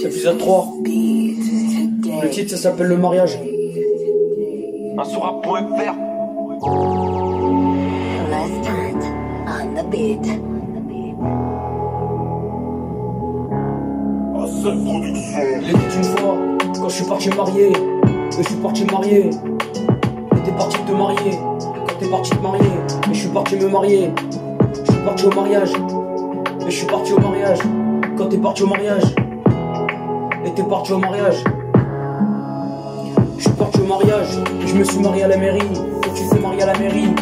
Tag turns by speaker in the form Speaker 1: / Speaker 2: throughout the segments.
Speaker 1: Épisode 3. Le titre, ça s'appelle Le mariage.
Speaker 2: Asura.fr.
Speaker 3: On the beat.
Speaker 1: Il était une fois, quand je suis parti me marier. Et je suis parti me marier. Et t'es parti te marier. Quand t'es parti te marier. Et je suis parti me marier. Je suis parti au mariage. Et je suis parti au mariage. Quand t'es parti au mariage. Et t'es parti au mariage. Je suis parti au mariage. Et je me suis marié à la mairie. Et tu t'es marié à la mairie.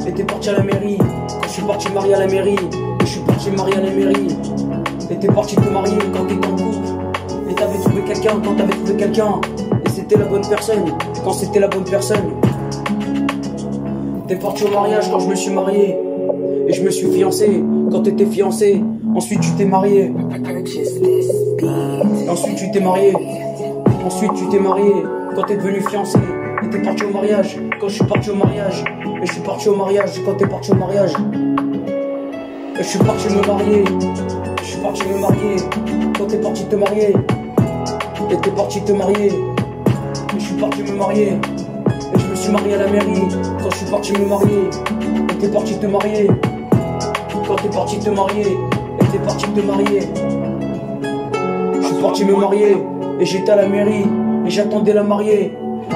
Speaker 1: Et t'es parti à la mairie. Quand je suis parti me marier à la mairie. Et je suis parti me marier à la mairie. Et t'es parti te marier quand t'étais en couple. Et t'avais trouvé quelqu'un quand t'avais trouvé quelqu'un. Et c'était la bonne personne quand c'était la bonne personne. T'es parti au mariage quand je me suis marié. Et je me suis fiancé quand t'étais fiancé. Ensuite tu t'es marié. Ensuite tu t'es marié. Ensuite tu t'es marié quand t'es devenu fiancé. Et t'es parti au mariage quand je suis parti au mariage. Et je suis parti au mariage quand t'es parti au mariage. Et je suis parti me marier. Je suis parti me marier quand t'es parti te marier. Et t'es parti te marier. Et je suis parti me marier. Et je me suis marié à la mairie quand je suis parti me marier. Et t'es parti te marier. Quand t'es parti te marier. Et t'es parti te marier. Je suis parti me marier. Et j'étais à la mairie. Et j'attendais la mariée.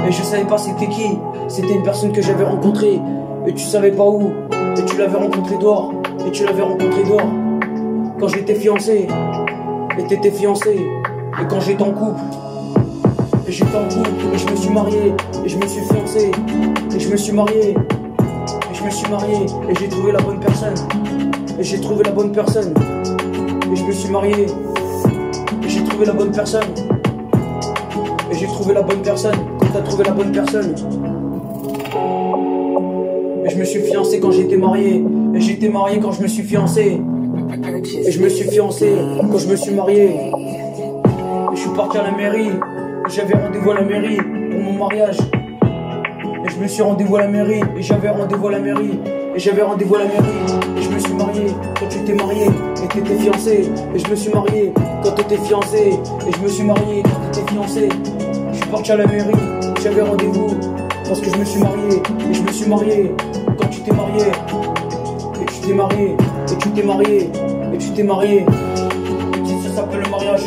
Speaker 1: Et je savais pas c'était qui. C'était une personne que j'avais rencontrée. Et tu savais pas où. Et tu l'avais rencontrée dehors. Et tu l'avais rencontrée dehors. Quand j'étais fiancé. Et t'étais fiancé. Et quand j'étais en couple. Et j'étais en couple. Et je me suis marié. Et je me suis fiancé. Et je me suis marié. Et je me suis marié. Et j'ai trouvé la bonne personne. Et j'ai trouvé la bonne personne. Et je me suis marié. Et j'ai trouvé la bonne personne. Et j'ai trouvé la bonne personne. Quand t'as trouvé la bonne personne. Et je me suis fiancé quand j'étais marié. Et j'étais marié quand je me suis fiancé. Et je me suis fiancé quand je me suis marié. Et je suis parti à la mairie. Et j'avais rendez-vous à la mairie pour mon mariage. Et je me suis rendez-vous à la mairie. Et j'avais rendez-vous à la mairie. Et j'avais rendez-vous à la mairie. Et je me suis marié quand tu t'es marié. Et t'étais fiancé. Et je me suis marié quand t'étais fiancé. Et je me suis marié quand t'étais fiancé. Je suis parti à la mairie. J'avais rendez-vous parce que je me suis marié. Et je me suis marié quand tu t'es marié. Et tu t'es marié. Et tu t'es marié. Et tu t'es marié. Et ça s'appelle le mariage.